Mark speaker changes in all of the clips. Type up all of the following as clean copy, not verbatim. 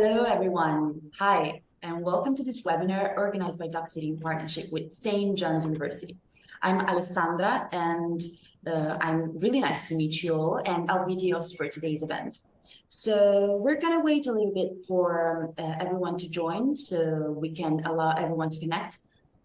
Speaker 1: Hello, everyone. Hi, and welcome to this webinar organized by Docsity in partnership with St. John's University. I'm Alessandra, and I'm really nice to meet you all, and I'll be the host for today's event. So we're going to wait a little bit for everyone to join so we can allow everyone to connect.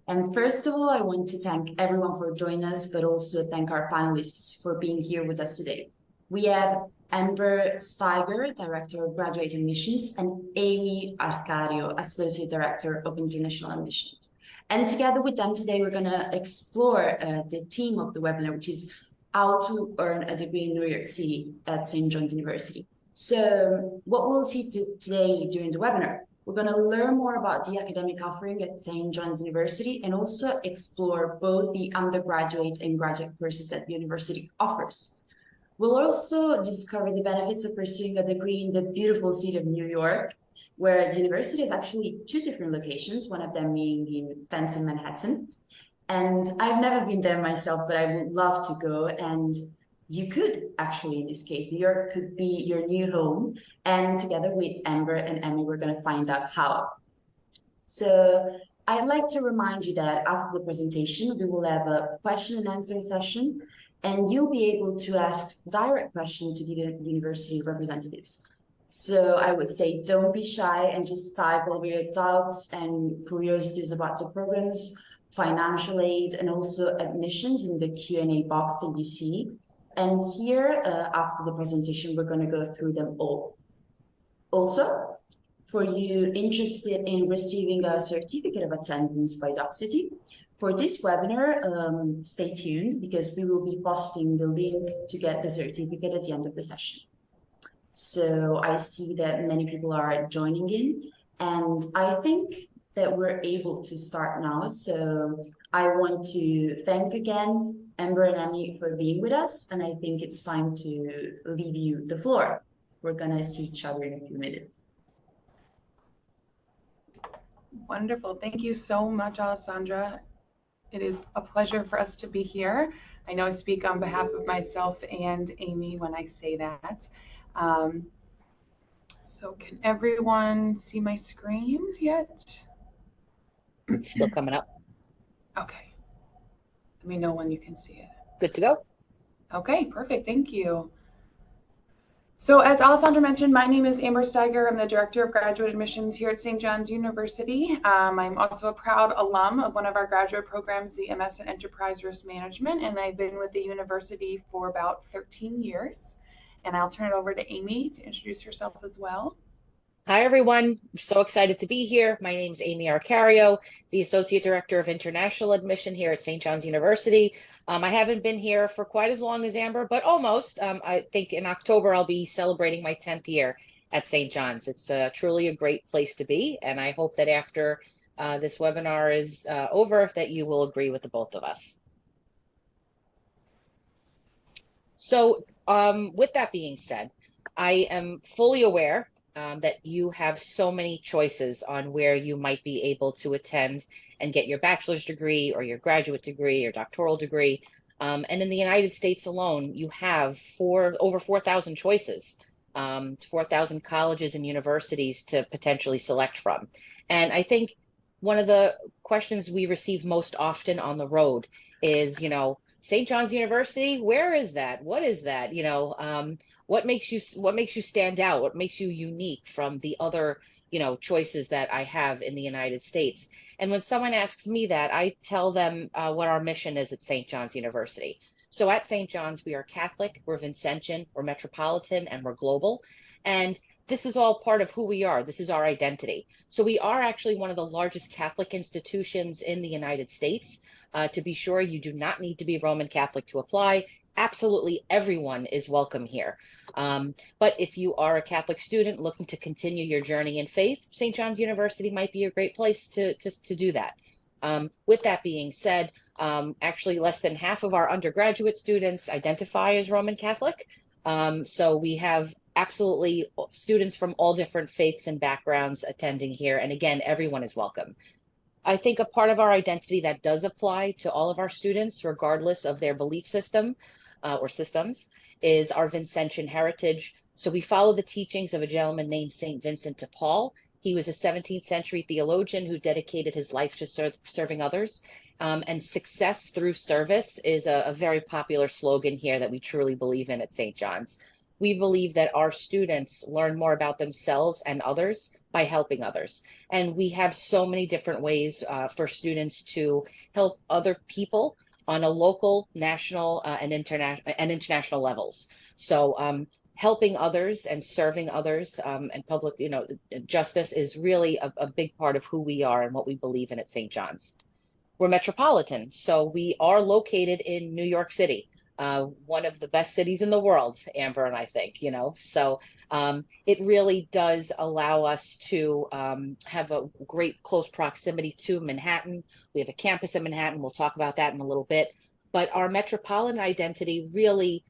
Speaker 1: And first of all, I want to thank everyone for joining us, but also thank our panelists for being here with us today. We have Amber Steiger, Director of Graduate Admissions, and Amy Arcario, Associate Director of International Admissions. And together with them today, we're going to explore the theme of the webinar, which is how to earn a degree in New York City at St. John's University. So what we'll see today during the webinar, we're going to learn more about the academic offering at St. John's University and also explore both the undergraduate and graduate courses that the university offers. We'll also discover the benefits of pursuing a degree in the beautiful city of New York, where the university has actually two different locations, one of them being in fancy Manhattan. And I've never been there myself, but I would love to go. And you could actually, in this case, New York could be your new home. And together with Amber and Emmy, we're going to find out how. So I'd like to remind you that after the presentation, we will have a question and answer session, and you'll be able to ask direct questions to the university representatives. So I would say don't be shy and just type all your doubts and curiosities about the programs, financial aid, and also admissions in the Q&A box that you see. And here, after the presentation, we're going to go through them all. Also, for you interested in receiving a certificate of attendance by Docsity, for this webinar, stay tuned because we will be posting the link to get the certificate at the end of the session. So I see that many people are joining in, and I think that we're able to start now. So I want to thank again Amber and Emmy for being with us, and I think it's time to leave you the floor. We're gonna see each other in a few minutes.
Speaker 2: Wonderful. Thank you so much, Alessandra. It is a pleasure for us to be here. I know I speak on behalf of myself and Amy when I say that. So can everyone see my screen yet?
Speaker 3: It's still coming up.
Speaker 2: Okay. Let me know when you can see it.
Speaker 3: Good to go.
Speaker 2: Okay, perfect. Thank you. So as Alessandra mentioned, my name is Amber Steiger. I'm the Director of Graduate Admissions here at St. John's University. I'm also a proud alum of one of our graduate programs, the MS in Enterprise Risk Management, and I've been with the university for about 13 years. And I'll turn it over to Amy to introduce herself as well.
Speaker 3: Hi, everyone. I'm so excited to be here. My name is Amy Arcario, the Associate Director of International Admission here at St. John's University. I haven't been here for quite as long as Amber, but almost. I think in October, I'll be celebrating my 10th year at St. John's. It's truly a great place to be, and I hope that after this webinar is over, that you will agree with the both of us. So with that being said, I am fully aware that you have so many choices on where you might be able to attend and get your bachelor's degree or your graduate degree or doctoral degree. And in the United States alone, you have over 4,000 choices, 4,000 colleges and universities to potentially select from. And I think one of the questions we receive most often on the road is, St. John's University, where is that? What is that? What makes you stand out? What makes you unique from the other, choices that I have in the United States? And when someone asks me that, I tell them what our mission is at St. John's University. So at St. John's, we are Catholic, we're Vincentian, we're metropolitan, and we're global. And this is all part of who we are. This is our identity. So we are actually one of the largest Catholic institutions in the United States. To be sure, you do not need to be Roman Catholic to apply. Absolutely everyone is welcome here. But if you are a Catholic student looking to continue your journey in faith, St. John's University might be a great place to do that. With that being said, actually less than half of our undergraduate students identify as Roman Catholic. So we have absolutely students from all different faiths and backgrounds attending here. And again, everyone is welcome. I think a part of our identity that does apply to all of our students, regardless of their belief system or systems, is our Vincentian heritage. So we follow the teachings of a gentleman named St. Vincent de Paul. He was a 17th century theologian who dedicated his life to serving others. And success through service is a very popular slogan here that we truly believe in at St. John's. We believe that our students learn more about themselves and others by helping others. And we have so many different ways for students to help other people on a local, national, and international levels. So helping others and serving others and public, justice is really a big part of who we are and what we believe in at St. John's. We're metropolitan, so we are located in New York City, one of the best cities in the world, Amber and I think, So it really does allow us to have a great close proximity to Manhattan. We have a campus in Manhattan. We'll talk about that in a little bit. But our metropolitan identity really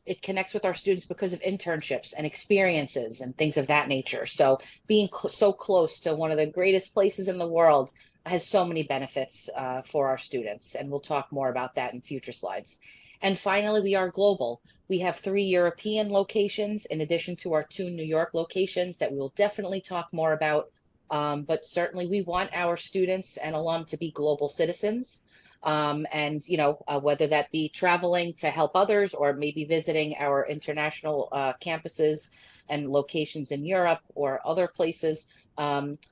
Speaker 3: it connects with our students because of internships and experiences and things of that nature. So being so close to one of the greatest places in the world has so many benefits for our students, and we'll talk more about that in future slides. And finally, we are global. We have 3 European locations in addition to our 2 New York locations that we will definitely talk more about. But certainly we want our students and alum to be global citizens. And whether that be traveling to help others or maybe visiting our international campuses and locations in Europe or other places,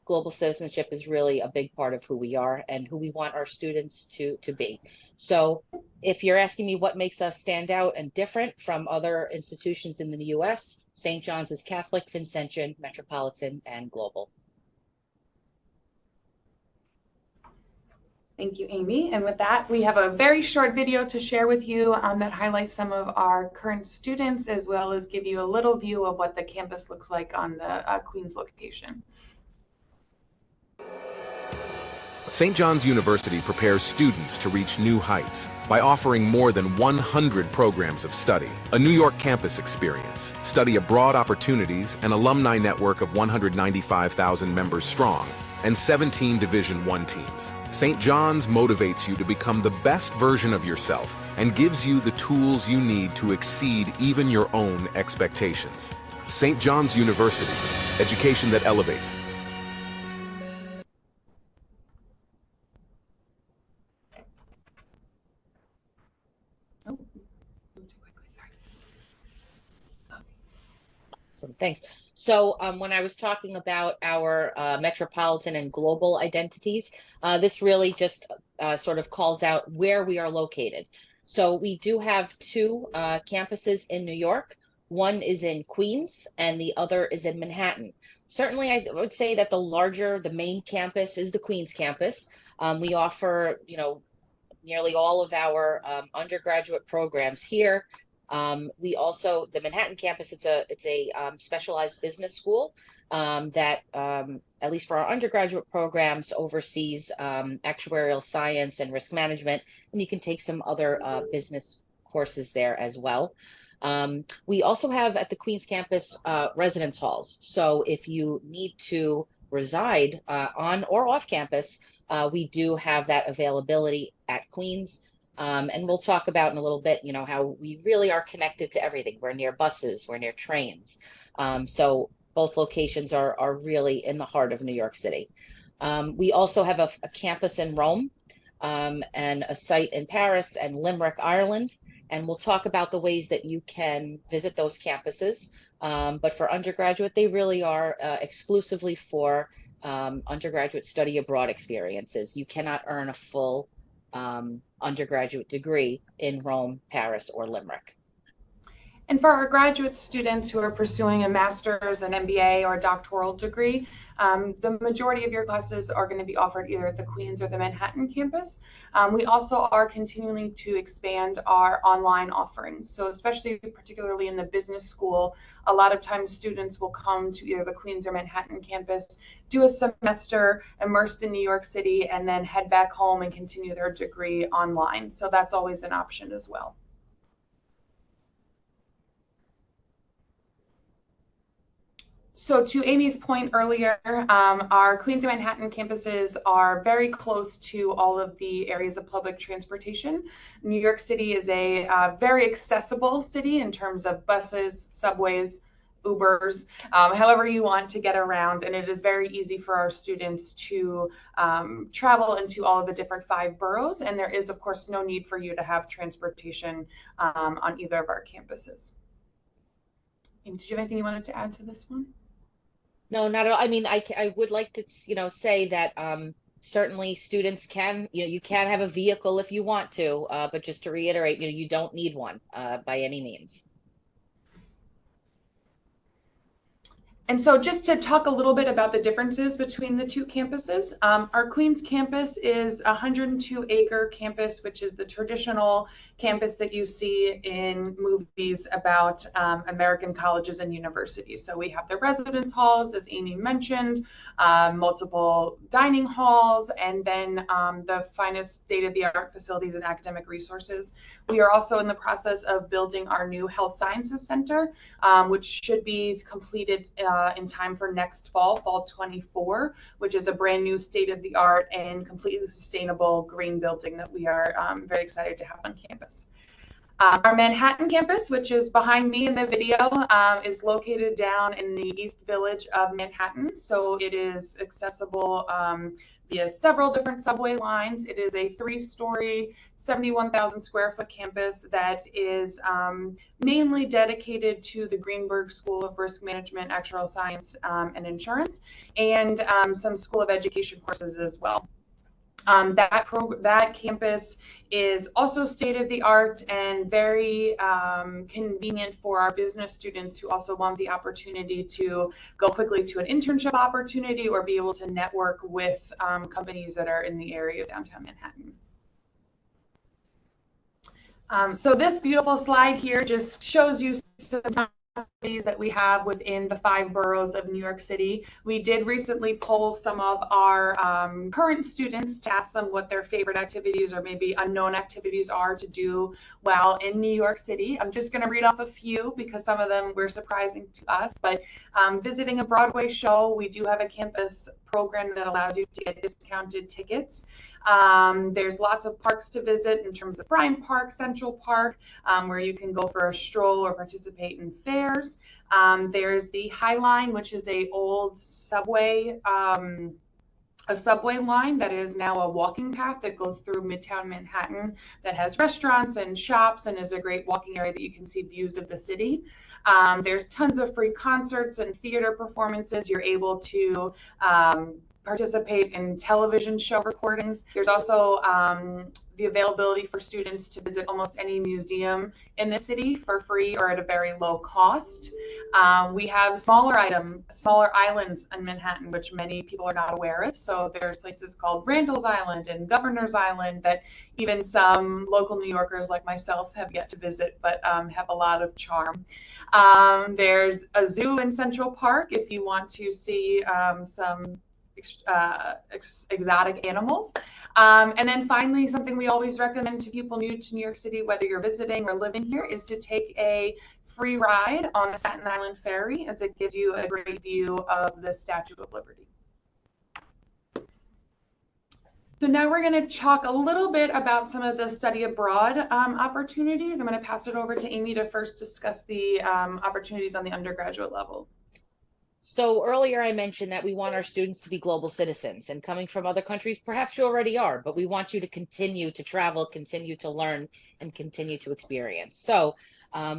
Speaker 3: global citizenship is really a big part of who we are and who we want our students to be. So if you're asking me what makes us stand out and different from other institutions in the US, St. John's is Catholic, Vincentian, Metropolitan, and global.
Speaker 2: Thank you, Amy. And with that, we have a very short video to share with you that highlights some of our current students, as well as give you a little view of what the campus looks like on the Queens location.
Speaker 4: St. John's University prepares students to reach new heights by offering more than 100 programs of study, a New York campus experience, study abroad opportunities, an alumni network of 195,000 members strong, and 17 Division I teams. St. John's motivates you to become the best version of yourself and gives you the tools you need to exceed even your own expectations. St. John's University, education that elevates.
Speaker 3: Awesome, thanks. So when I was talking about our metropolitan and global identities, this really just sort of calls out where we are located. So we do have 2 campuses in New York. One is in Queens and the other is in Manhattan. Certainly, I would say that the main campus is the Queens campus. We offer, nearly all of our undergraduate programs here. We also, the Manhattan campus, it's a specialized business school that, at least for our undergraduate programs, oversees actuarial science and risk management, and you can take some other business courses there as well. We also have at the Queens campus residence halls. So if you need to reside on or off campus, we do have that availability at Queens. And we'll talk about in a little bit, how we really are connected to everything. We're near buses, we're near trains. So both locations are really in the heart of New York City. We also have a campus in Rome and a site in Paris and Limerick, Ireland. And we'll talk about the ways that you can visit those campuses. But for undergraduate, they really are exclusively for undergraduate study abroad experiences. You cannot earn a full undergraduate degree in Rome, Paris, or Limerick.
Speaker 2: And for our graduate students who are pursuing a master's, an MBA, or a doctoral degree, the majority of your classes are going to be offered either at the Queens or the Manhattan campus. We also are continuing to expand our online offerings. So especially particularly in the business school, a lot of times students will come to either the Queens or Manhattan campus, do a semester immersed in New York City, and then head back home and continue their degree online. So that's always an option as well. So to Amy's point earlier, our Queens and Manhattan campuses are very close to all of the areas of public transportation. New York City is a very accessible city in terms of buses, subways, Ubers, however you want to get around. And it is very easy for our students to travel into all of the different 5 boroughs. And there is, of course, no need for you to have transportation on either of our campuses. And did you have anything you wanted to add to this one?
Speaker 3: No, not at all. I mean, I would like to, say that certainly students can, you can have a vehicle if you want to, but just to reiterate, you don't need one by any means.
Speaker 2: And so just to talk a little bit about the differences between the 2 campuses, our Queens campus is a 102-acre campus, which is the traditional campus that you see in movies about American colleges and universities. So we have the residence halls, as Amy mentioned, multiple dining halls, and then the finest state-of-the-art facilities and academic resources. We are also in the process of building our new Health Sciences Center, which should be completed in time for next fall 24, which is a brand new state-of-the-art and completely sustainable green building that we are very excited to have on campus. Our Manhattan campus, which is behind me in the video, is located down in the East Village of Manhattan. So it is accessible via several different subway lines. It is a 3-story, 71,000 square foot campus that is mainly dedicated to the Greenberg School of Risk Management, Actuarial Science, and Insurance, and some School of Education courses as well. That campus is also state-of-the-art and very convenient for our business students who also want the opportunity to go quickly to an internship opportunity or be able to network with companies that are in the area of downtown Manhattan. So this beautiful slide here just shows you some that we have within the 5 boroughs of New York City. We did recently poll some of our current students to ask them what their favorite activities or maybe unknown activities are to do while in New York City. I'm just going to read off a few because some of them were surprising to us, but visiting a Broadway show, we do have a campus program that allows you to get discounted tickets. There's lots of parks to visit in terms of Bryant Park, Central Park, where you can go for a stroll or participate in fairs. There's the High Line, which is a old subway, a subway line that is now a walking path that goes through Midtown Manhattan that has restaurants and shops and is a great walking area that you can see views of the city. There's tons of free concerts and theater performances. You're able to participate in television show recordings. There's also the availability for students to visit almost any museum in the city for free or at a very low cost. We have smaller islands in Manhattan, which many people are not aware of. So there's places called Randall's Island and Governor's Island that even some local New Yorkers like myself have yet to visit, but have a lot of charm. There's a zoo in Central Park if you want to see some exotic animals. And then finally, something we always recommend to people new to New York City, whether you're visiting or living here, is to take a free ride on the Staten Island Ferry, as it gives you a great view of the Statue of Liberty. So now we're going to talk a little bit about some of the study abroad opportunities. I'm going to pass it over to Amy to first discuss the opportunities on the undergraduate level.
Speaker 3: So earlier I mentioned that we want our students to be global citizens, and coming from other countries, perhaps you already are, but we want you to continue to travel, continue to learn, and continue to experience. So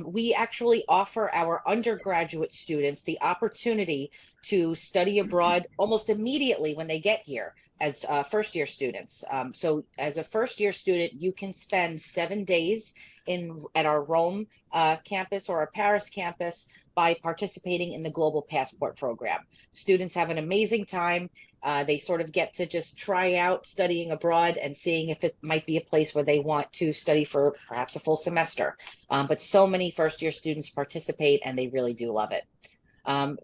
Speaker 3: we actually offer our undergraduate students the opportunity to study abroad almost immediately when they get here as first-year students. So as a first-year student, you can spend 7 days at our Rome campus or our Paris campus by participating in the Global Passport program. Students have an amazing time. They sort of get to just try out studying abroad and seeing if it might be a place where they want to study for perhaps a full semester. But so many first-year students participate, and they really do love it.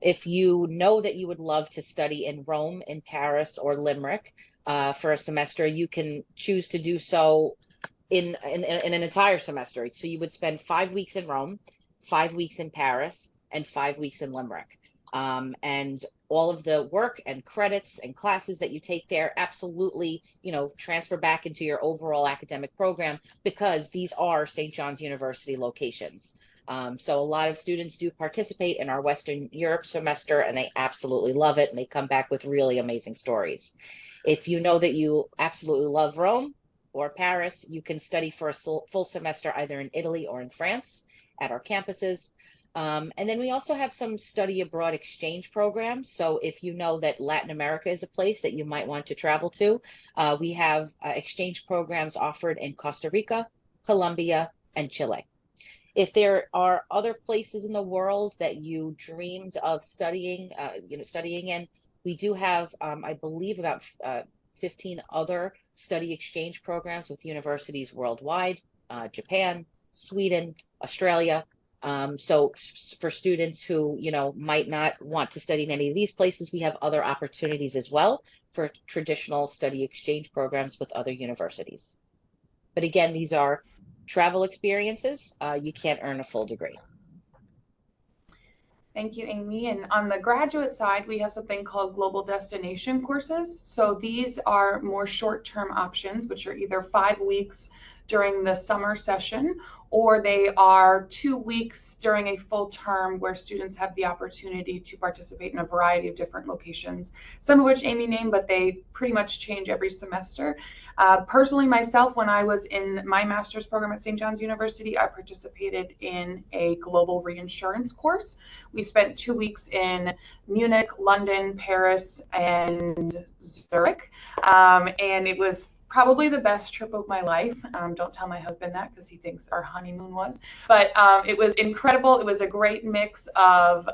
Speaker 3: If you know that you would love to study in Rome, in Paris, or Limerick for a semester, you can choose to do so in an entire semester. So you would spend 5 weeks in Rome, 5 weeks in Paris, and 5 weeks in Limerick. And all of the work and credits and classes that you take there absolutely, transfer back into your overall academic program, because these are St. John's University locations. So a lot of students do participate in our Western Europe semester, and they absolutely love it, and they come back with really amazing stories. If you know that you absolutely love Rome or Paris, you can study for a full semester either in Italy or in France at our campuses. And then we also have some study abroad exchange programs. So if you know that Latin America is a place that you might want to travel to, we have exchange programs offered in Costa Rica, Colombia, and Chile. If there are other places in the world that you dreamed of studying, studying in, we do have, I believe, about 15 other study exchange programs with universities worldwide, Japan, Sweden, Australia. So for students who, might not want to study in any of these places, we have other opportunities as well for traditional study exchange programs with other universities. But again, these are travel experiences. You can't earn a full degree.
Speaker 2: Thank you, Amy. And on the graduate side, we have something called global destination courses. So these are more short-term options, which are either 5 weeks during the summer session, or they are 2 weeks during a full term where students have the opportunity to participate in a variety of different locations, some of which Amy named, but they pretty much change every semester. Personally, myself, when I was in my master's program at St. John's University, I participated in a global reinsurance course. We spent 2 weeks in Munich, London, Paris, and Zurich, and it was probably the best trip of my life. Don't tell my husband that because he thinks our honeymoon was, but it was incredible. It was a great mix of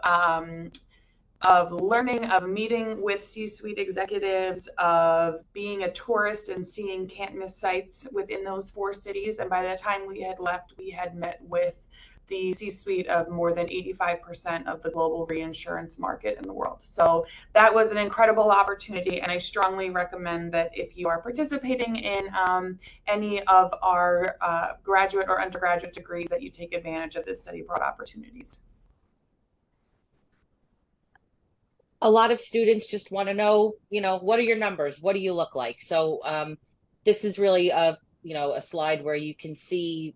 Speaker 2: learning, of meeting with C-suite executives, of being a tourist and seeing can't miss sites within those 4 cities. And by the time we had left, we had met with the C-suite of more than 85% of the global reinsurance market in the world. So that was an incredible opportunity, and I strongly recommend that if you are participating in any of our graduate or undergraduate degrees, that you take advantage of this study abroad opportunities.
Speaker 3: A lot of students just want to know, what are your numbers? What do you look like? So this is really a slide where you can see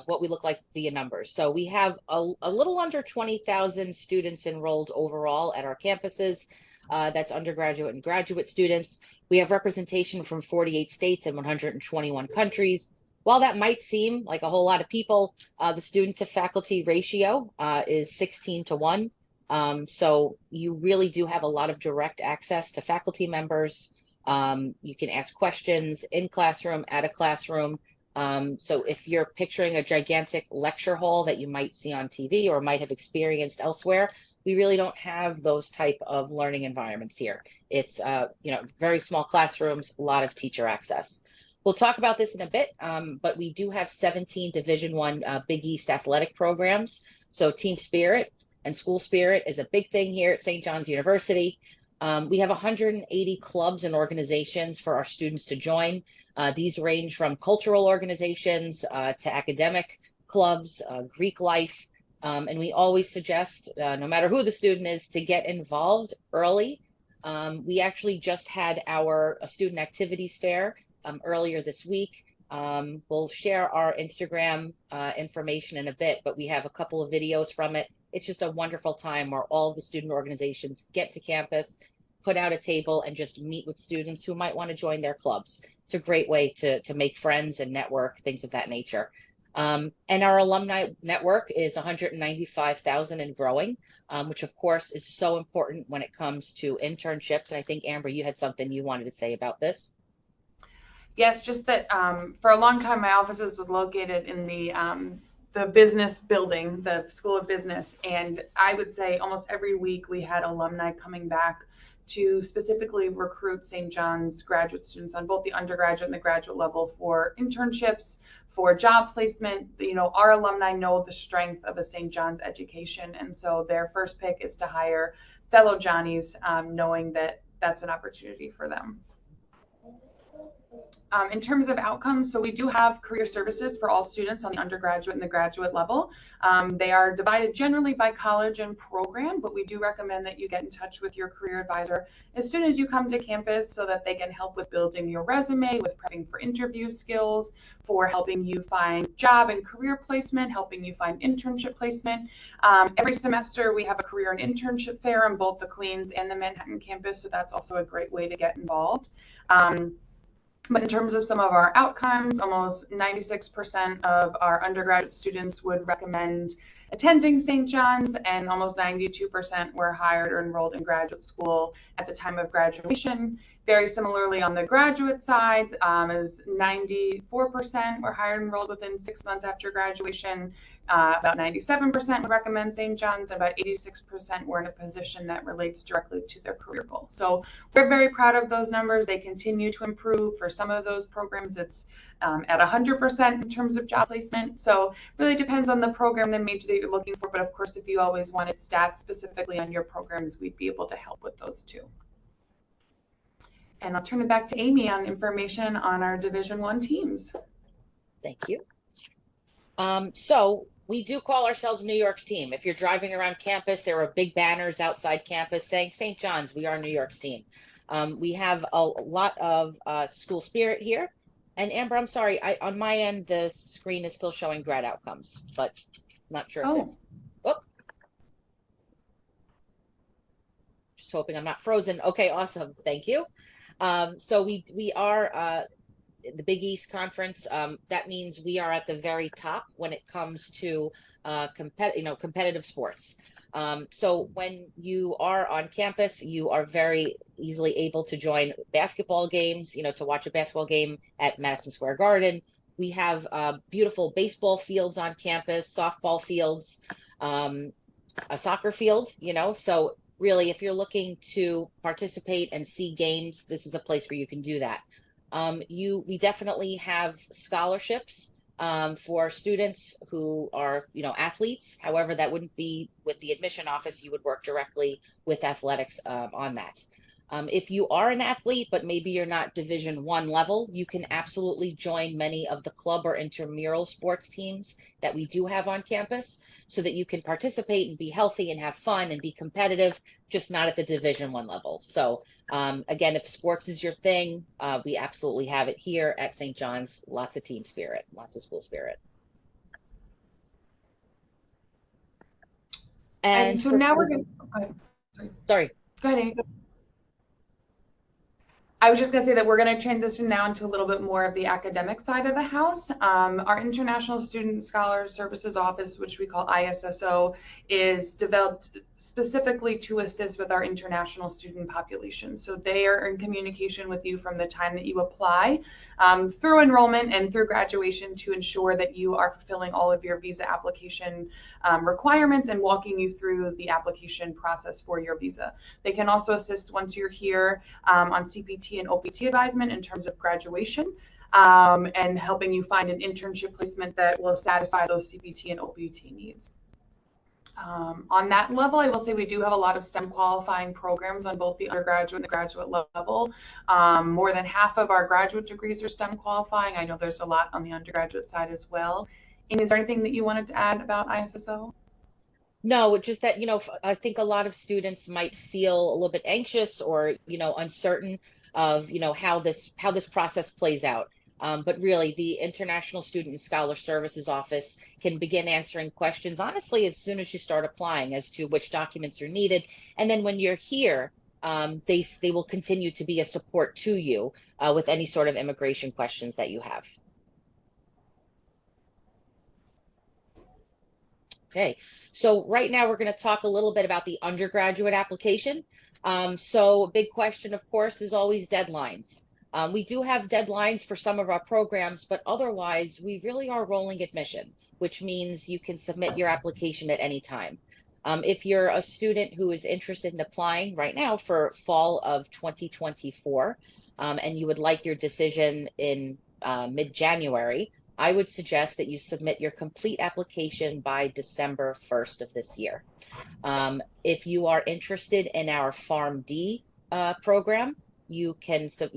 Speaker 3: what we look like via numbers. So we have a little under 20,000 students enrolled overall at our campuses. That's undergraduate and graduate students. We have representation from 48 states and 121 countries. While that might seem like a whole lot of people, the student to faculty ratio is 16:1. So you really do have a lot of direct access to faculty members. You can ask questions in classroom, at a classroom. So if you're picturing a gigantic lecture hall that you might see on TV or might have experienced elsewhere, we really don't have those type of learning environments here. It's, very small classrooms, a lot of teacher access. We'll talk about this in a bit, but we do have 17 Division I Big East athletic programs. So team spirit and school spirit is a big thing here at St. John's University. We have 180 clubs and organizations for our students to join. These range from cultural organizations to academic clubs, Greek life, and we always suggest, no matter who the student is, to get involved early. We actually just had our student activities fair earlier this week. We'll share our Instagram information in a bit, but we have a couple of videos from it. It's just a wonderful time where all of the student organizations get to campus, put out a table, and just meet with students who might want to join their clubs. It's a great way to make friends and network, things of that nature. And our alumni network is 195,000 and growing, which of course is so important when it comes to internships. And I think, Amber, you had something you wanted to say about this.
Speaker 2: Yes, just that for a long time my offices was located in the business building, the School of Business, and I would say almost every week we had alumni coming back to specifically recruit St. John's graduate students on both the undergraduate and the graduate level for internships, for job placement. Our alumni know the strength of a St. John's education, and so their first pick is to hire fellow Johnnies, knowing that that's an opportunity for them. In terms of outcomes, so we do have career services for all students on the undergraduate and the graduate level. They are divided generally by college and program, but we do recommend that you get in touch with your career advisor as soon as you come to campus so that they can help with building your resume, with prepping for interview skills, for helping you find job and career placement, helping you find internship placement. Every semester we have a career and internship fair on both the Queens and the Manhattan campus, so that's also a great way to get involved. But in terms of some of our outcomes, almost 96% of our undergraduate students would recommend attending St. John's, and almost 92% were hired or enrolled in graduate school at the time of graduation. Very similarly on the graduate side, is 94% were hired and enrolled within 6 months after graduation. About 97% would recommend St. John's, and about 86% were in a position that relates directly to their career goal. So we're very proud of those numbers. They continue to improve. For some of those programs, it's at 100% in terms of job placement. So really depends on the program, the major that you're looking for. But of course, if you always wanted stats specifically on your programs, we'd be able to help with those too. And I'll turn it back to Amy on information on our Division I teams.
Speaker 3: Thank you. So we do call ourselves New York's team. If you're driving around campus, there are big banners outside campus saying St. John's, we are New York's team. We have a lot of school spirit here. And Amber, I'm sorry, on my end, the screen is still showing grad outcomes, but I'm not sure if it's, just hoping I'm not frozen. Okay, awesome. Thank you. So we are the Big East Conference. That means we are at the very top when it comes to competitive sports. So when you are on campus, you are very easily able to join basketball games, to watch a basketball game at Madison Square Garden. We have beautiful baseball fields on campus, softball fields, a soccer field, so really, if you're looking to participate and see games, this is a place where you can do that. We definitely have scholarships for students who are, athletes. However, that wouldn't be with the admission office. You would work directly with athletics on that. If you are an athlete, but maybe you're not Division I level, you can absolutely join many of the club or intramural sports teams that we do have on campus so that you can participate and be healthy and have fun and be competitive, just not at the Division I level. So again, if sports is your thing, we absolutely have it here at St. John's. Lots of team spirit, lots of school spirit.
Speaker 2: And so now we're going to,
Speaker 3: sorry.
Speaker 2: Go ahead, Amy. I was just going to say that we're going to transition now into a little bit more of the academic side of the house. Our International Student Scholar Services Office, which we call ISSO, is developed specifically to assist with our international student population. So they are in communication with you from the time that you apply through enrollment and through graduation to ensure that you are fulfilling all of your visa application requirements and walking you through the application process for your visa. They can also assist once you're here on CPT and OPT advisement in terms of graduation and helping you find an internship placement that will satisfy those CPT and OPT needs. On that level, I will say we do have a lot of STEM qualifying programs on both the undergraduate and the graduate level. More than half of our graduate degrees are STEM qualifying. I know there's a lot on the undergraduate side as well. Amy, is there anything that you wanted to add about ISSO?
Speaker 3: No, just that, I think a lot of students might feel a little bit anxious or, uncertain of, how this process plays out. But really, the International Student and Scholar Services Office can begin answering questions, honestly, as soon as you start applying as to which documents are needed. And then when you're here, they will continue to be a support to you with any sort of immigration questions that you have. Okay, so right now we're going to talk a little bit about the undergraduate application. So a big question, of course, is always deadlines. We do have deadlines for some of our programs, but otherwise we really are rolling admission, which means you can submit your application at any time. If you're a student who is interested in applying right now for fall of 2024, and you would like your decision in mid-January, I would suggest that you submit your complete application by December 1st of this year. If you are interested in our Farm D program, you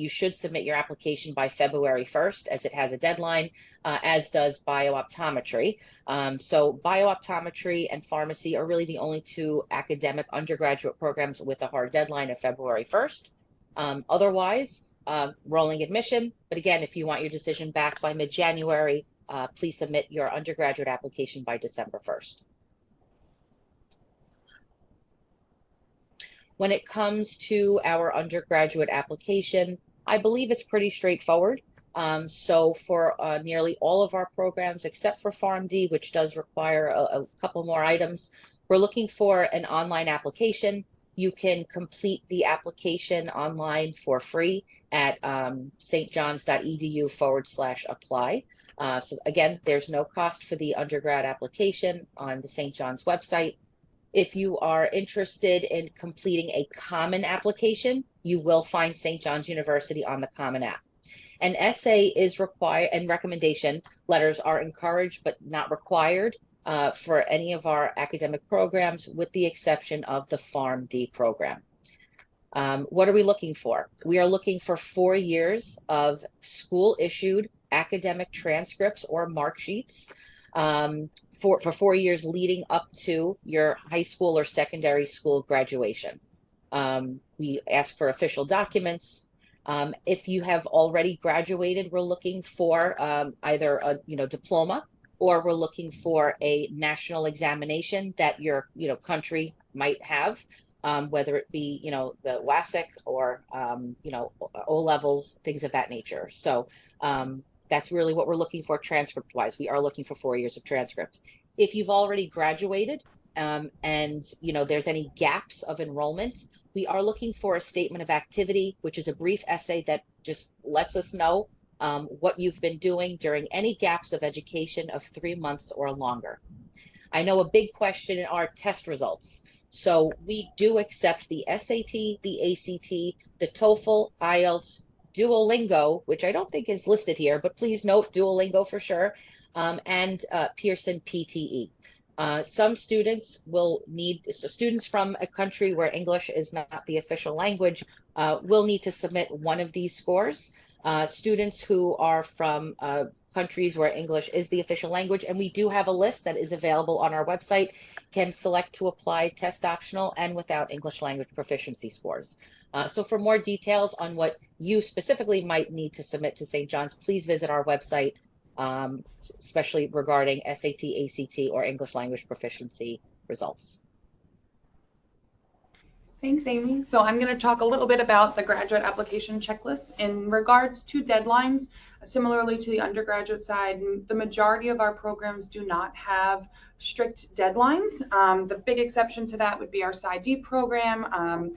Speaker 3: should submit your application by February 1st, as it has a deadline, as does biooptometry. So biooptometry and pharmacy are really the only two academic undergraduate programs with a hard deadline of February 1st. Otherwise, rolling admission. But again, if you want your decision back by mid-January, please submit your undergraduate application by December 1st. When it comes to our undergraduate application, I believe it's pretty straightforward. So for nearly all of our programs, except for PharmD, which does require a couple more items, we're looking for an online application. You can complete the application online for free at stjohns.edu/apply. So again, there's no cost for the undergrad application on the St. John's website. If you are interested in completing a common application, you will find St. John's University on the Common App. An essay is required, and recommendation letters are encouraged but not required for any of our academic programs, with the exception of the PharmD program. What are we looking for? We are looking for 4 years of school-issued academic transcripts or mark sheets for 4 years leading up to your high school or secondary school graduation. We ask for official documents. If you have already graduated, we're looking for either a diploma, or we're looking for a national examination that your country might have, whether it be the WASC or O levels, things of that nature. So that's really what we're looking for transcript wise. We are looking for 4 years of transcript. If you've already graduated and there's any gaps of enrollment, we are looking for a statement of activity, which is a brief essay that just lets us know what you've been doing during any gaps of education of 3 months or longer. I know a big question are test results. So we do accept the SAT, the ACT, the TOEFL, IELTS, Duolingo, which I don't think is listed here, but please note Duolingo for sure, and Pearson PTE. Some students will need, so students from a country where English is not the official language will need to submit one of these scores. Students who are from countries where English is the official language, and we do have a list that is available on our website, can select to apply test optional and without English language proficiency scores. So for more details on what you specifically might need to submit to St. John's, please visit our website, especially regarding SAT, ACT, or English language proficiency results.
Speaker 2: Thanks, Amy. So I'm going to talk a little bit about the graduate application checklist in regards to deadlines. Similarly to the undergraduate side, the majority of our programs do not have strict deadlines. The big exception to that would be our PsyD program,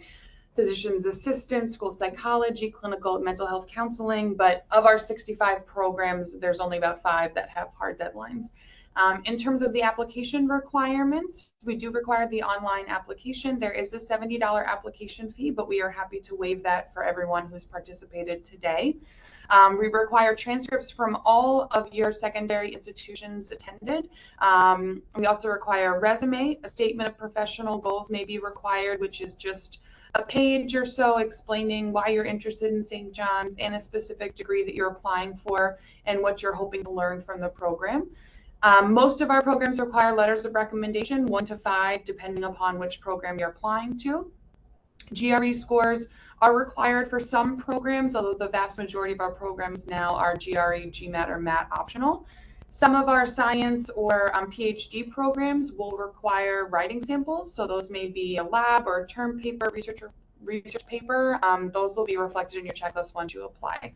Speaker 2: physician's assistant, school psychology, clinical mental health counseling. But of our 65 programs, there's only about 5 that have hard deadlines. In terms of the application requirements, we do require the online application. There is a $70 application fee, but we are happy to waive that for everyone who's participated today. We require transcripts from all of your secondary institutions attended. We also require a resume. A statement of professional goals may be required, which is just a page or so explaining why you're interested in St. John's and a specific degree that you're applying for and what you're hoping to learn from the program. Most of our programs require letters of recommendation, 1 to 5, depending upon which program you're applying to. GRE scores are required for some programs, although the vast majority of our programs now are GRE, GMAT, or MAT optional. Some of our science or PhD programs will require writing samples, so those may be a lab or a term paper, research paper. Those will be reflected in your checklist once you apply.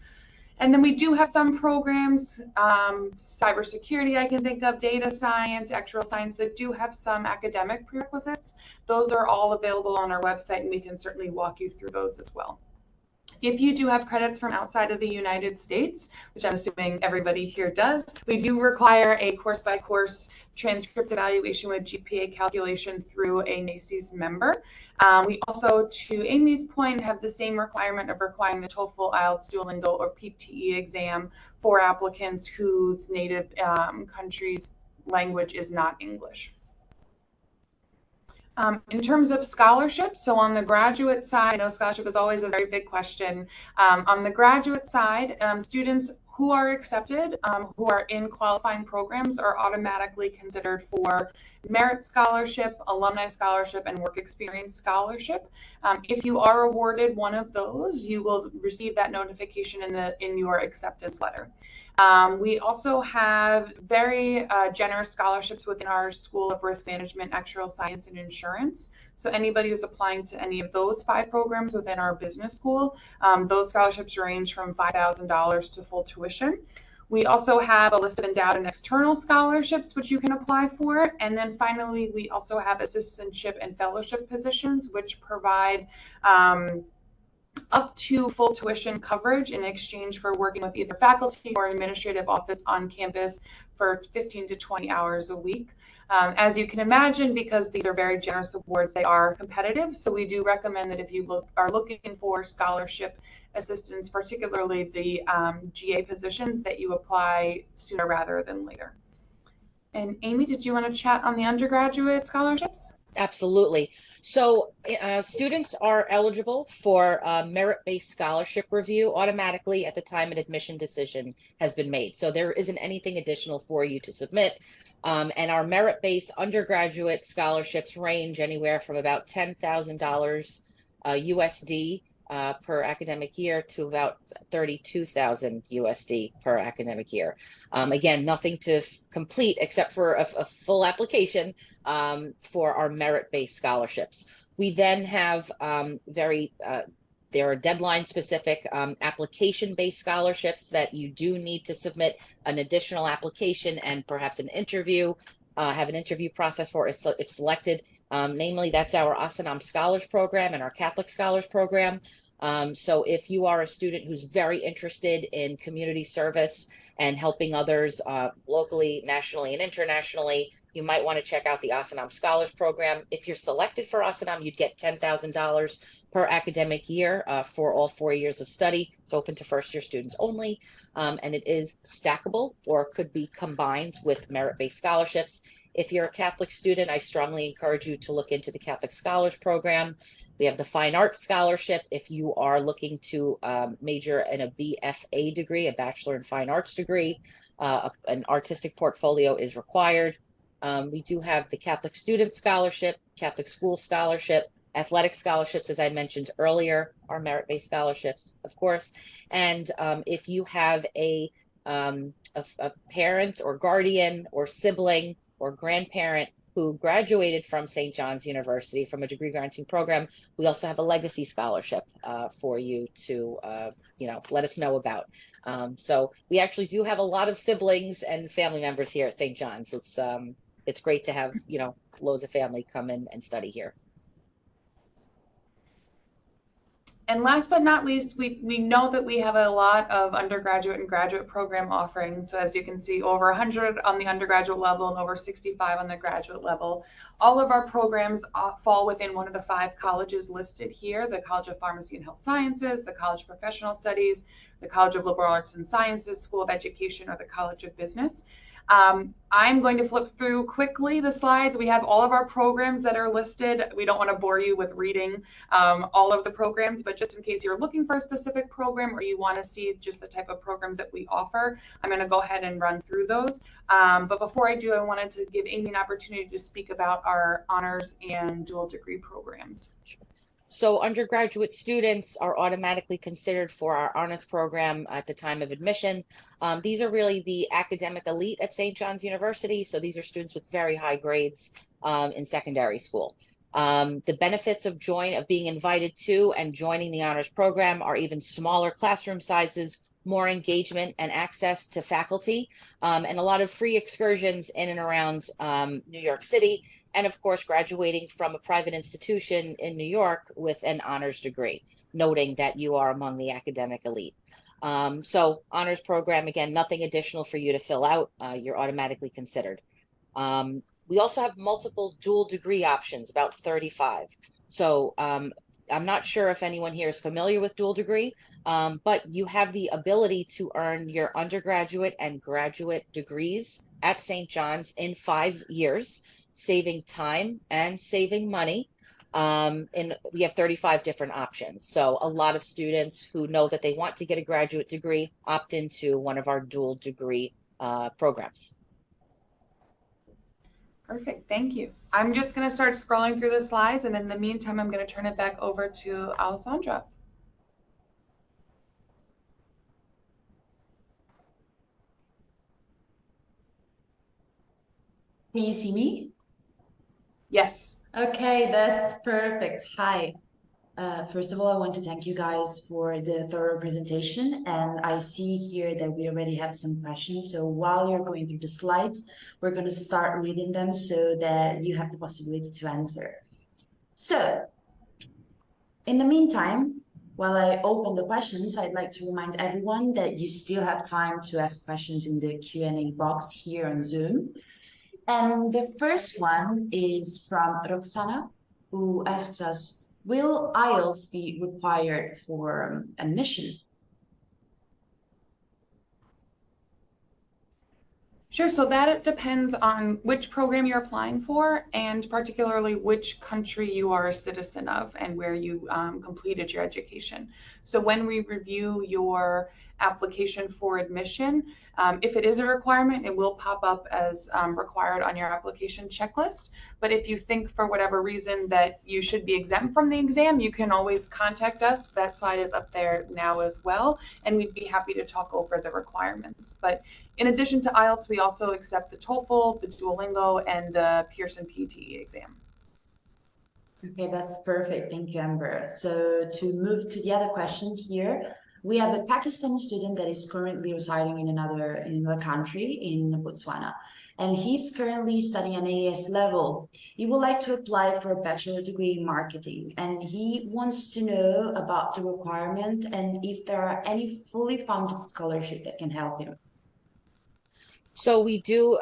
Speaker 2: And then we do have some programs, cybersecurity I can think of, data science, actuarial science, that do have some academic prerequisites. Those are all available on our website, and we can certainly walk you through those as well. If you do have credits from outside of the United States, which I'm assuming everybody here does, we do require a course-by-course transcript evaluation with GPA calculation through a NACES member. We also, to Amy's point, have the same requirement of requiring the TOEFL, IELTS, Duolingo, or PTE exam for applicants whose native country's language is not English. In terms of scholarships, so on the graduate side, I know scholarship is always a very big question. On the graduate side, students who are accepted, who are in qualifying programs, are automatically considered for merit scholarship, alumni scholarship, and work experience scholarship. If you are awarded one of those, you will receive that notification in your acceptance letter. We also have very generous scholarships within our School of Risk Management, Actuarial Science, and Insurance. So anybody who's applying to any of those 5 programs within our business school, those scholarships range from $5,000 to full tuition. We also have a list of endowed and external scholarships which you can apply for. And then finally, we also have assistantship and fellowship positions which provide up to full tuition coverage in exchange for working with either faculty or an administrative office on campus for 15 to 20 hours a week. As you can imagine, because these are very generous awards, they are competitive. So we do recommend that if you are looking for scholarship assistance, particularly the GA positions, that you apply sooner rather than later. And Amy, did you want to chat on the undergraduate scholarships?
Speaker 3: Absolutely. So students are eligible for merit-based scholarship review automatically at the time an admission decision has been made. So there isn't anything additional for you to submit. And our merit-based undergraduate scholarships range anywhere from about $10,000 USD per academic year to about 32,000 USD per academic year. Again, nothing to complete except for a full application for our merit-based scholarships. We then have there are deadline-specific application-based scholarships that you do need to submit an additional application and perhaps an interview, have an interview process for if selected. Namely, that's our Asanam Scholars Program and our Catholic Scholars Program. So if you are a student who's very interested in community service and helping others locally, nationally, and internationally, you might want to check out the Asanam Scholars Program. If you're selected for Asanam, you'd get $10,000 per academic year for all 4 years of study. It's open to first-year students only, and it is stackable or could be combined with merit-based scholarships. If you're a Catholic student, I strongly encourage you to look into the Catholic Scholars Program. We have the Fine Arts Scholarship if you are looking to major in a BFA degree, a Bachelor in Fine Arts degree. An artistic portfolio is required. We do have the Catholic Student Scholarship, Catholic School Scholarship, athletic scholarships, as I mentioned earlier, are merit-based scholarships, of course. And if you have a parent or guardian or sibling or grandparent who graduated from St. John's University from a degree granting program, we also have a legacy scholarship for you to let us know about. So we actually do have a lot of siblings and family members here at St. John's. It's great to have loads of family come in and study here.
Speaker 2: And last but not least, we know that we have a lot of undergraduate and graduate program offerings. So as you can see, over 100 on the undergraduate level and over 65 on the graduate level. All of our programs fall within one of the 5 colleges listed here: the College of Pharmacy and Health Sciences, the College of Professional Studies, the College of Liberal Arts and Sciences, School of Education, or the College of Business. I'm going to flip through quickly the slides. We have all of our programs that are listed. We don't want to bore you with reading all of the programs, but just in case you're looking for a specific program or you want to see just the type of programs that we offer, I'm going to go ahead and run through those. But before I do, I wanted to give Amy an opportunity to speak about our honors and dual degree programs.
Speaker 3: So undergraduate students are automatically considered for our honors program at the time of admission. These are really the academic elite at St. John's University. So these are students with very high grades in secondary school. The benefits of being invited to and joining the honors program are even smaller classroom sizes, more engagement and access to faculty, and a lot of free excursions in and around New York City. And of course, graduating from a private institution in New York with an honors degree, noting that you are among the academic elite. So honors program, again, nothing additional for you to fill out. You're automatically considered. We also have multiple dual degree options, about 35. So I'm not sure if anyone here is familiar with dual degree, but you have the ability to earn your undergraduate and graduate degrees at St. John's in 5 years. saving time and saving money. And we have 35 different options. So a lot of students who know that they want to get a graduate degree opt into one of our dual degree programs.
Speaker 2: Perfect, thank you. I'm just going to start scrolling through the slides, and in the meantime, I'm going to turn it back over to Alessandra.
Speaker 1: Can you see me?
Speaker 2: Yes.
Speaker 1: Okay, that's perfect. Hi. First of all, I want to thank you guys for the thorough presentation, and I see here that we already have some questions. So while you're going through the slides, we're going to start reading them so that you have the possibility to answer. So in the meantime, while I open the questions, I'd like to remind everyone that you still have time to ask questions in the Q&A box here on Zoom. And the first one is from Roxana, who asks us, will IELTS be required for admission?
Speaker 2: Sure, so that depends on which program you're applying for, and particularly which country you are a citizen of and where you completed your education. So when we review your application for admission, if it is a requirement, it will pop up as required on your application checklist. But if you think for whatever reason that you should be exempt from the exam, you can always contact us. That slide is up there now as well, and we'd be happy to talk over the requirements. But in addition to IELTS, we also accept the TOEFL, the Duolingo, and the Pearson PTE exam.
Speaker 1: Okay, that's perfect. Thank you, Amber. So to move to the other question here, we have a Pakistani student that is currently residing in another country, in Botswana, and he's currently studying an AS level. He would like to apply for a bachelor degree in marketing, and he wants to know about the requirement and if there are any fully funded scholarship that can help him.
Speaker 3: So we do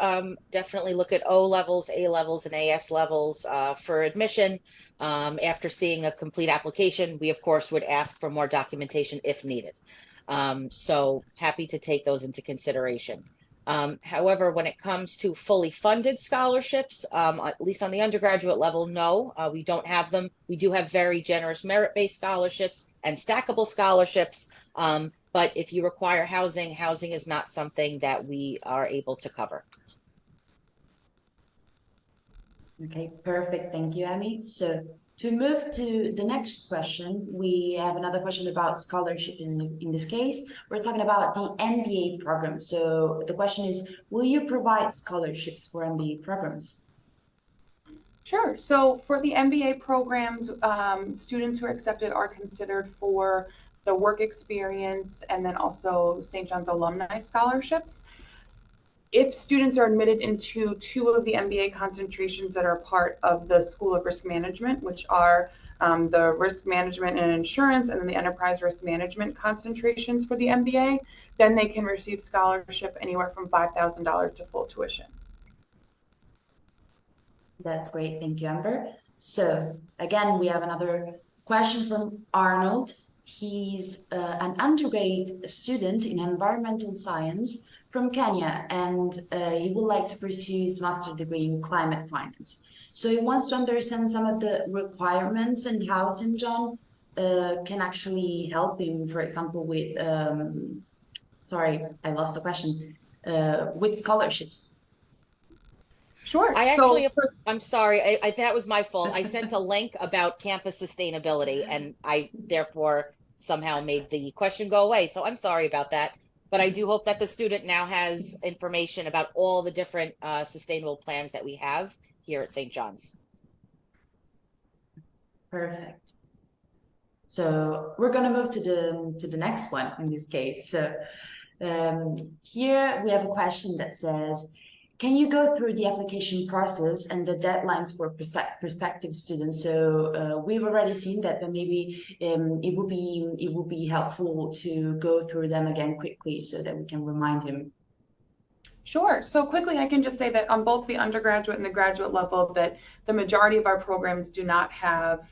Speaker 3: definitely look at O levels, A levels, and AS levels for admission. After seeing a complete application, we of course would ask for more documentation if needed. So happy to take those into consideration. However, when it comes to fully funded scholarships, at least on the undergraduate level, no, we don't have them. We do have very generous merit-based scholarships and stackable scholarships. But if you require housing, housing is not something that we are able to cover.
Speaker 1: Okay, perfect. Thank you, Amy. So to move to the next question, we have another question about scholarship in this case. We're talking about the MBA program. So the question is, will you provide scholarships for MBA programs?
Speaker 2: Sure. So for the MBA programs, students who are accepted are considered for the work experience and then also St. John's alumni scholarships. If students are admitted into two of the MBA concentrations that are part of the School of Risk Management, which are the Risk Management and Insurance and then the Enterprise Risk Management concentrations for the MBA, then they can receive scholarship anywhere from $5,000 to full tuition.
Speaker 1: That's great. Thank you, Amber. So again, we have another question from Arnold. He's an undergrad student in environmental science from Kenya, and he would like to pursue his master's degree in climate finance. So he wants to understand some of the requirements and how St. John can actually help him, for example, with, sorry, I lost the question, with scholarships.
Speaker 2: Sure.
Speaker 3: I'm sorry, that was my fault. I sent a link about campus sustainability and I therefore somehow made the question go away. So I'm sorry about that. But I do hope that the student now has information about all the different sustainable plans that we have here at St. John's.
Speaker 1: Perfect. So we're going to move to the next one in this case. So here we have a question that says, can you go through the application process and the deadlines for prospective students? So we've already seen that, but maybe it would be helpful to go through them again quickly so that we can remind him.
Speaker 2: Sure. So quickly, I can just say that on both the undergraduate and the graduate level, that the majority of our programs do not have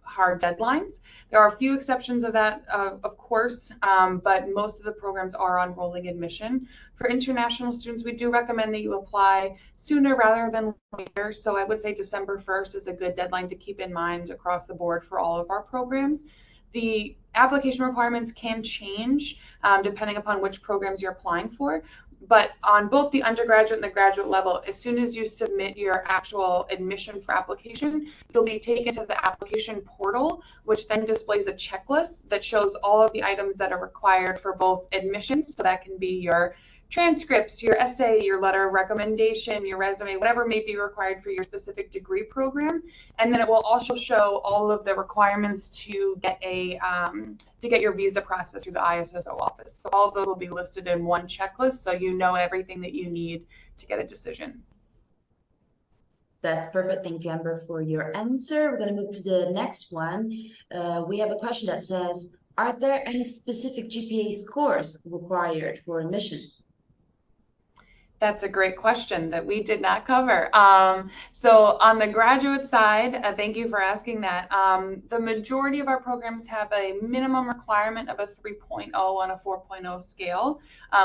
Speaker 2: hard deadlines. There are a few exceptions of that, of course, but most of the programs are on rolling admission. For international students, we do recommend that you apply sooner rather than later. So I would say December 1st is a good deadline to keep in mind across the board for all of our programs. The application requirements can change depending upon which programs you're applying for. But on both the undergraduate and the graduate level, as soon as you submit your actual admission for application, you'll be taken to the application portal, which then displays a checklist that shows all of the items that are required for both admissions. So that can be your transcripts, your essay, your letter of recommendation, your resume, whatever may be required for your specific degree program. And then it will also show all of the requirements to get your visa process through the ISSO office. So all of those will be listed in one checklist, so you know everything that you need to get a decision.
Speaker 1: That's perfect. Thank you, Amber, for your answer. We're going to move to the next one. We have a question that says, are there any specific GPA scores required for admission?
Speaker 2: That's a great question that we did not cover. So on the graduate side, thank you for asking that. The majority of our programs have a minimum requirement of a 3.0 on a 4.0 scale.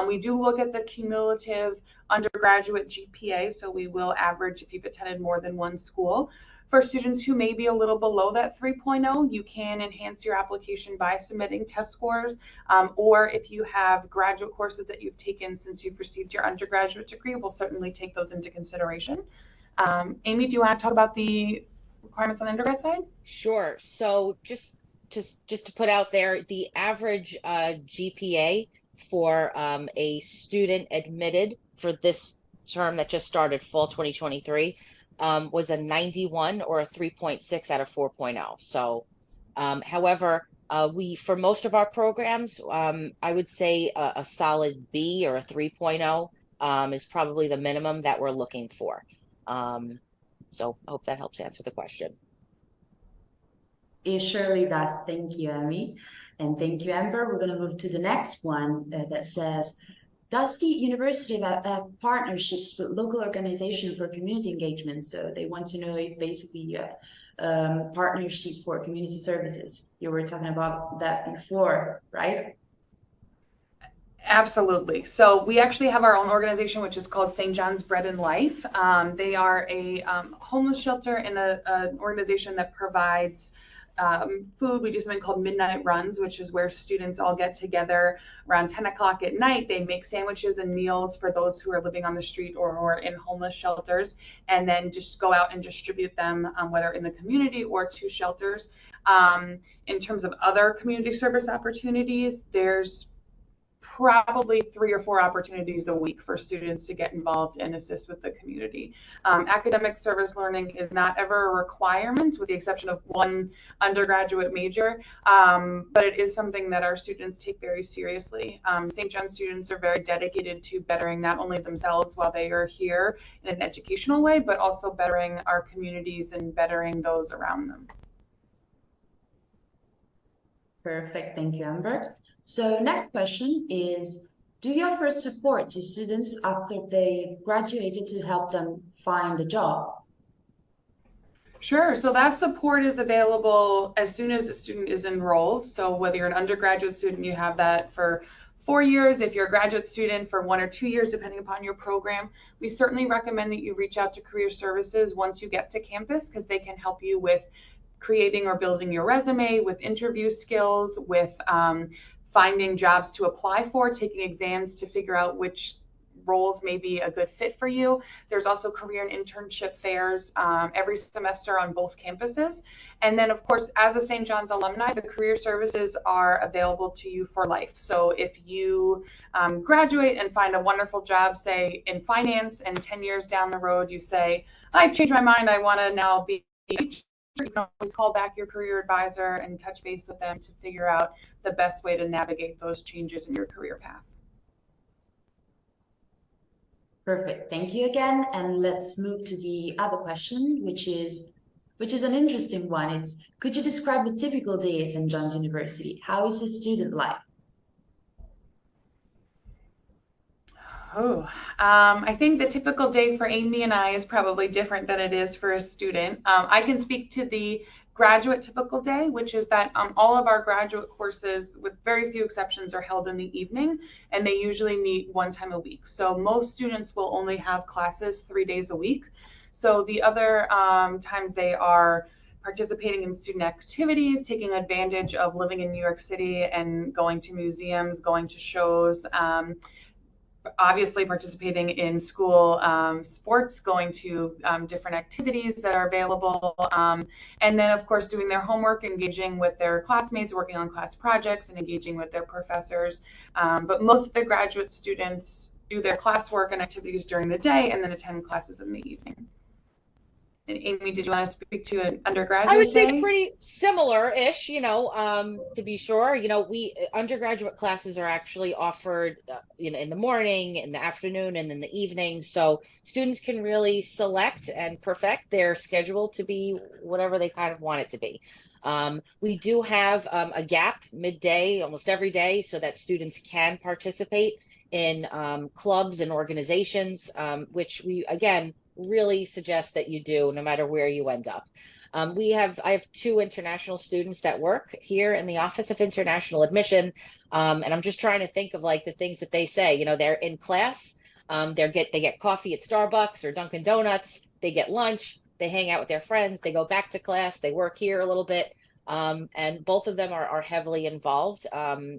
Speaker 2: We do look at the cumulative undergraduate GPA, so we will average if you've attended more than one school. For students who may be a little below that 3.0, you can enhance your application by submitting test scores, or if you have graduate courses that you've taken since you've received your undergraduate degree, we'll certainly take those into consideration. Amy, do you want to talk about the requirements on the undergrad side?
Speaker 3: Sure. So just to put out there, the average GPA for a student admitted for this term that just started, fall 2023, was a 91 or a 3.6 out of 4.0. So, however, for most of our programs, I would say a solid B or a 3.0 is probably the minimum that we're looking for. So I hope that helps answer the question.
Speaker 1: It surely does. Thank you, Amy. And thank you, Amber. We're going to move to the next one that says, does the university have partnerships with local organizations for community engagement? So they want to know if basically you have partnership for community services. You were talking about that before, right?
Speaker 2: Absolutely. So we actually have our own organization, which is called St. John's Bread and Life. They are a homeless shelter and an organization that provides food. We do something called midnight runs, which is where students all get together around 10 o'clock at night. They make sandwiches and meals for those who are living on the street or in homeless shelters, and then just go out and distribute them, whether in the community or to shelters. In terms of other community service opportunities, there's probably 3 or 4 opportunities a week for students to get involved and assist with the community. Academic service learning is not ever a requirement, with the exception of one undergraduate major, but it is something that our students take very seriously. St. John students are very dedicated to bettering not only themselves while they are here in an educational way, but also bettering our communities and bettering those around them.
Speaker 1: Perfect. Thank you, Amber. So next question is, do you offer support to students after they graduated to help them find a job?
Speaker 2: Sure. So that support is available as soon as a student is enrolled. So whether you're an undergraduate student, you have that for 4 years. If you're a graduate student, for 1 or 2 years, depending upon your program. We certainly recommend that you reach out to Career Services once you get to campus, because they can help you with creating or building your resume, with interview skills, with finding jobs to apply for, taking exams to figure out which roles may be a good fit for you. There's also career and internship fairs every semester on both campuses. And then, of course, as a St. John's alumni, the career services are available to you for life. So if you graduate and find a wonderful job, say in finance, and 10 years down the road, you say, I've changed my mind, I want to now be you can always call back your career advisor and touch base with them to figure out the best way to navigate those changes in your career path.
Speaker 1: Perfect. Thank you again. And let's move to the other question, which is an interesting one. It's, could you describe a typical day at St. John's University? How is the student life?
Speaker 2: I think the typical day for Amy and I is probably different than it is for a student. I can speak to the graduate typical day, which is that all of our graduate courses, with very few exceptions, are held in the evening, and they usually meet one time a week. So most students will only have classes 3 days a week. So the other times they are participating in student activities, taking advantage of living in New York City and going to museums, going to shows, obviously participating in school sports, going to different activities that are available, and then of course doing their homework, engaging with their classmates, working on class projects, and engaging with their professors. But most of the graduate students do their classwork and activities during the day and then attend classes in the evening. And Amy, did you want to speak to an undergraduate
Speaker 3: I would say
Speaker 2: day?
Speaker 3: pretty similar-ish, to be sure. We undergraduate classes are actually offered, in the morning, in the afternoon, and in the evening. So students can really select and perfect their schedule to be whatever they kind of want it to be. We do have a gap midday almost every day so that students can participate in clubs and organizations, which we, again, really suggest that you do no matter where you end up. I have two international students that work here in the Office of International Admission. And I'm just trying to think of like the things that they say. They're in class, they get coffee at Starbucks or Dunkin' Donuts, they get lunch, they hang out with their friends, they go back to class, they work here a little bit. And both of them are heavily involved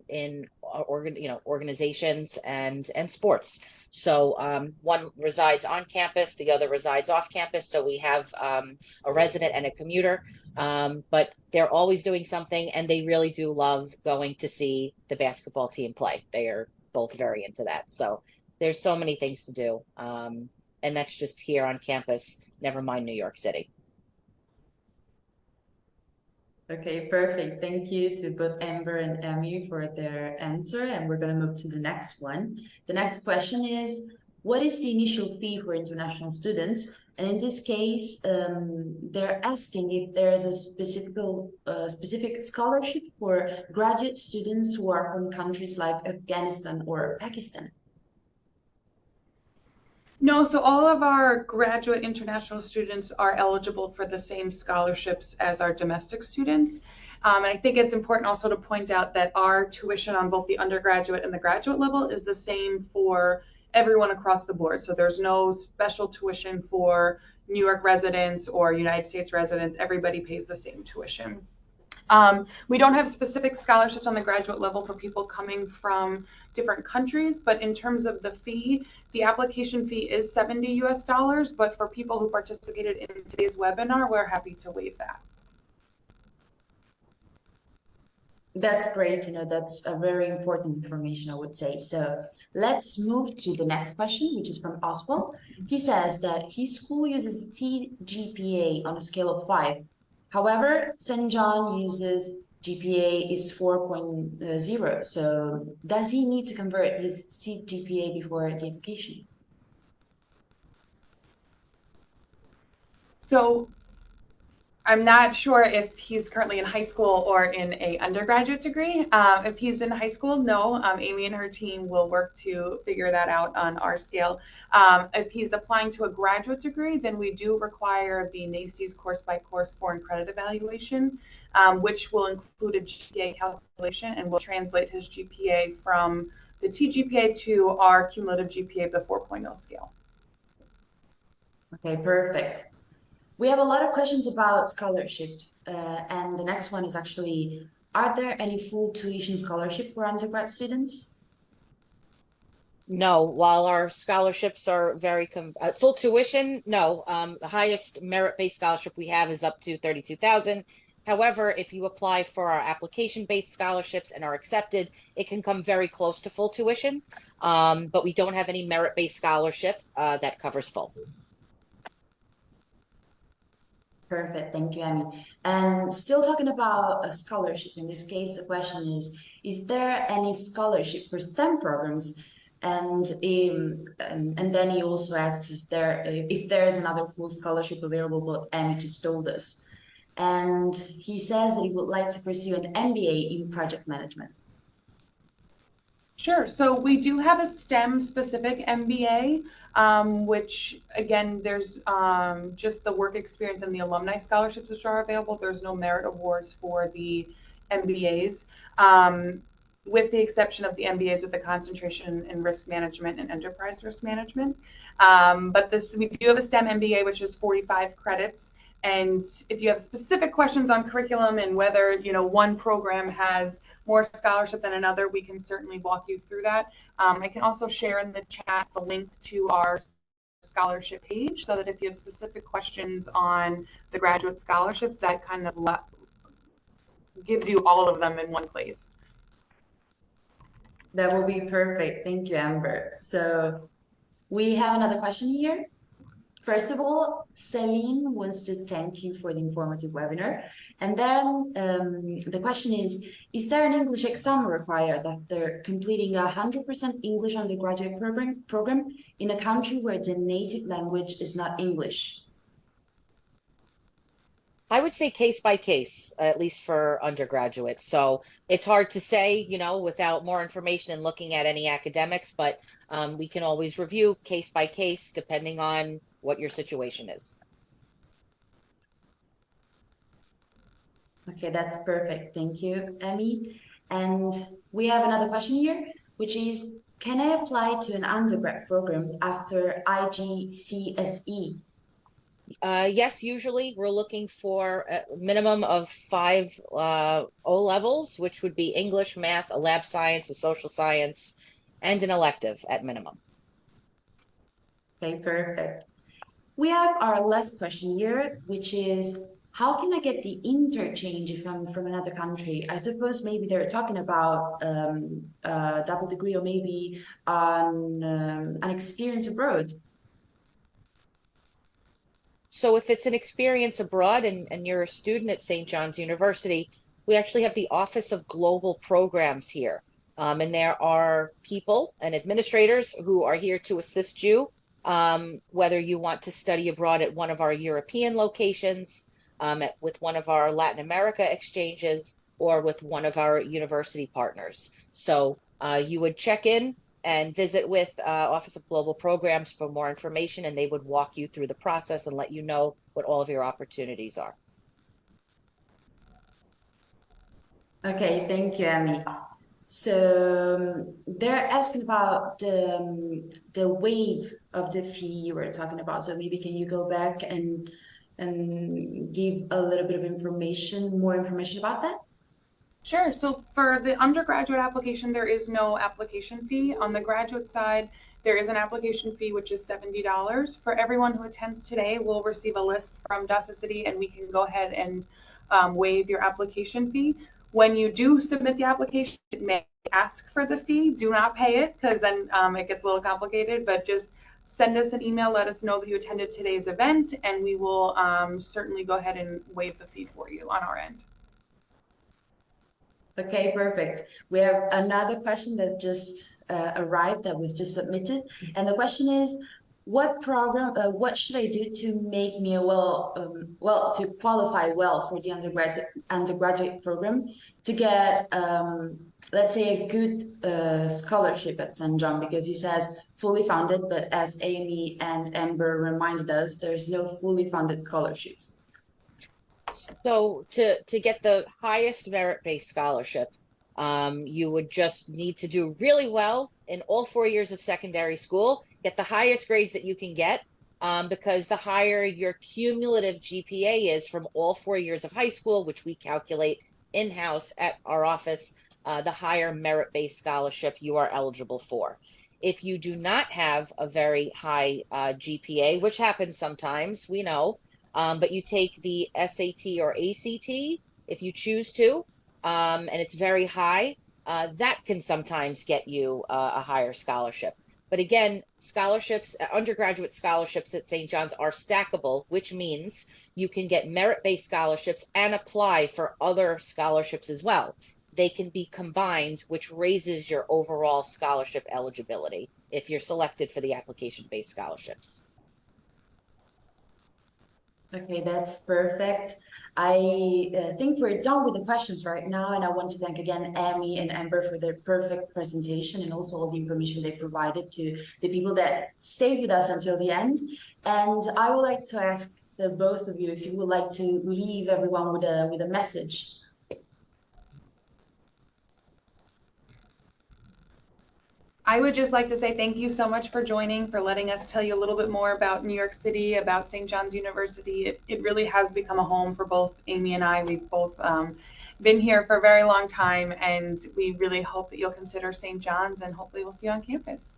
Speaker 3: in organizations and sports. So one resides on campus, the other resides off campus. So we have a resident and a commuter, but they're always doing something, and they really do love going to see the basketball team play. They are both very into that. So there's so many things to do, and that's just here on campus, never mind New York City.
Speaker 1: Okay, perfect. Thank you to both Amber and Emmy for their answer. And we're going to move to the next one. The next question is, what is the initial fee for international students? And in this case, they're asking if there is a specific scholarship for graduate students who are from countries like Afghanistan or Pakistan.
Speaker 2: No, so all of our graduate international students are eligible for the same scholarships as our domestic students. And I think it's important also to point out that our tuition on both the undergraduate and the graduate level is the same for everyone across the board. So there's no special tuition for New York residents or United States residents. Everybody pays the same tuition. We don't have specific scholarships on the graduate level for people coming from different countries, but in terms of the fee, the application fee is $70 US, but for people who participated in today's webinar, we're happy to waive that.
Speaker 1: That's great to know. That's a very important information, I would say. So let's move to the next question, which is from Oswald. He says that his school uses CGPA on a scale of 5. However, St. John uses GPA is 4.0. So does he need to convert his CGPA before the application?
Speaker 2: So I'm not sure if he's currently in high school or in a undergraduate degree. If he's in high school, no, Amy and her team will work to figure that out on our scale. If he's applying to a graduate degree, then we do require the NACCE's course-by-course foreign credit evaluation, which will include a GPA calculation and will translate his GPA from the TGPA to our cumulative GPA, the 4.0 scale.
Speaker 1: Okay, perfect. We have a lot of questions about scholarships, and the next one is actually, are there any full tuition scholarship for undergrad students?
Speaker 3: No, while our scholarships are very full tuition, no. The highest merit-based scholarship we have is up to $32,000. However, if you apply for our application-based scholarships and are accepted, it can come very close to full tuition. But we don't have any merit-based scholarship that covers full.
Speaker 1: Perfect, thank you, Amy. And still talking about a scholarship, in this case, the question is there any scholarship for STEM programs? And then he also asks, if there is another full scholarship available, but Amy just told us. And he says that he would like to pursue an MBA in project management.
Speaker 2: Sure. So we do have a STEM specific MBA, which again, there's just the work experience and the alumni scholarships which are available. There's no merit awards for the MBAs, with the exception of the MBAs with the concentration in risk management and enterprise risk management. But we do have a STEM MBA, which is 45 credits. And if you have specific questions on curriculum and whether, one program has more scholarship than another, we can certainly walk you through that. I can also share in the chat the link to our scholarship page so that if you have specific questions on the graduate scholarships, that kind of gives you all of them in one place.
Speaker 1: That will be perfect. Thank you, Amber. So we have another question here. First of all, Celine wants to thank you for the informative webinar. And then the question is there an English exam required after completing 100% English undergraduate program in a country where the native language is not English?
Speaker 3: I would say case by case, at least for undergraduate. So it's hard to say, without more information and looking at any academics, but we can always review case by case depending on what your situation is.
Speaker 1: Okay, that's perfect. Thank you, Emmy. And we have another question here, which is, can I apply to an undergrad program after IGCSE?
Speaker 3: Yes, usually we're looking for a minimum of 5 O levels, which would be English, math, a lab science, a social science, and an elective at minimum.
Speaker 1: Okay, perfect. We have our last question here, which is, how can I get the interchange if I'm from another country? I suppose maybe they're talking about a double degree or maybe on an experience abroad.
Speaker 3: So if it's an experience abroad and you're a student at St. John's University, we actually have the Office of Global Programs here. And there are people and administrators who are here to assist you, whether you want to study abroad at one of our European locations, with one of our Latin America exchanges, or with one of our university partners. So you would check in and visit with Office of Global Programs for more information, and they would walk you through the process and let you know what all of your opportunities are.
Speaker 1: Okay, thank you, Emmy. So they're asking about the wave of the fee you were talking about. So maybe can you go back and give a little bit of information, more information about that?
Speaker 2: Sure. So for the undergraduate application, there is no application fee. On the graduate side, there is an application fee, which is $70. For everyone who attends today, we'll receive a list from Docsity and we can go ahead and waive your application fee. When you do submit the application, it may ask for the fee. Do not pay it because then it gets a little complicated, but just send us an email, let us know that you attended today's event, and we will certainly go ahead and waive the fee for you on our end.
Speaker 1: Okay, perfect. We have another question that just arrived that was just submitted. And the question is, what what should I do to make me to qualify well for the undergraduate program to get, let's say, a good scholarship at St. John? Because he says fully funded, but as Amy and Amber reminded us, there's no fully funded scholarships.
Speaker 3: So to get the highest merit-based scholarship, you would just need to do really well in all 4 years of secondary school, get the highest grades that you can get, because the higher your cumulative GPA is from all 4 years of high school, which we calculate in-house at our office, the higher merit-based scholarship you are eligible for. If you do not have a very high GPA, which happens sometimes, we know, but you take the SAT or ACT if you choose to, and it's very high, that can sometimes get you a higher scholarship. But again, scholarships, undergraduate scholarships at St. John's are stackable, which means you can get merit-based scholarships and apply for other scholarships as well. They can be combined, which raises your overall scholarship eligibility if you're selected for the application-based scholarships.
Speaker 1: Okay, that's perfect. I think we're done with the questions right now, and I want to thank again Amy and Amber for their perfect presentation and also all the information they provided to the people that stayed with us until the end. And I would like to ask the both of you if you would like to leave everyone with a message.
Speaker 2: I would just like to say thank you so much for joining, for letting us tell you a little bit more about New York City, about St. John's University. It really has become a home for both Amy and I. We've both been here for a very long time, and we really hope that you'll consider St. John's, and hopefully we'll see you on campus.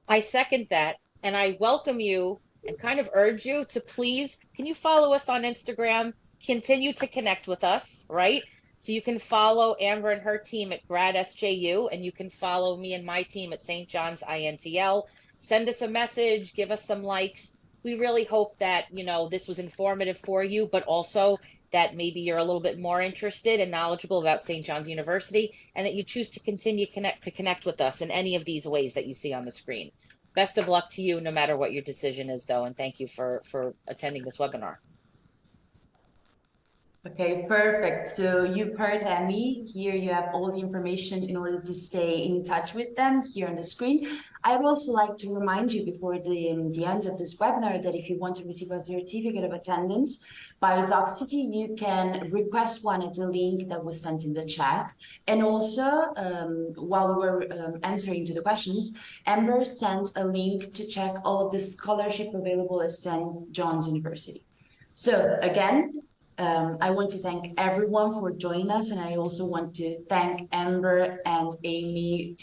Speaker 3: I second that, and I welcome you and kind of urge you to please, can you follow us on Instagram? Continue to connect with us, right? So you can follow Amber and her team at Grad SJU, and you can follow me and my team at St. John's INTL. Send us a message, give us some likes. We really hope that, this was informative for you, but also that maybe you're a little bit more interested and knowledgeable about St. John's University, and that you choose to continue to connect with us in any of these ways that you see on the screen. Best of luck to you, no matter what your decision is, though, and thank you for attending this webinar.
Speaker 1: Okay, perfect. So you've heard Amy. Here you have all the information in order to stay in touch with them here on the screen. I would also like to remind you before the end of this webinar that if you want to receive a certificate of attendance by Docsity, you can request one at the link that was sent in the chat. And also, while we were answering to the questions, Amber sent a link to check all of the scholarship available at St. John's University. So again, I want to thank everyone for joining us, and I also want to thank Amber and Amy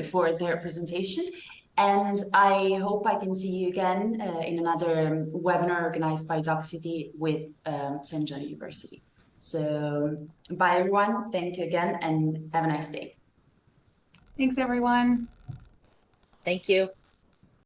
Speaker 1: for their presentation. And I hope I can see you again in another webinar organized by Docsity with St. John University. So bye everyone, thank you again, and have a nice day.
Speaker 2: Thanks everyone.
Speaker 3: Thank you.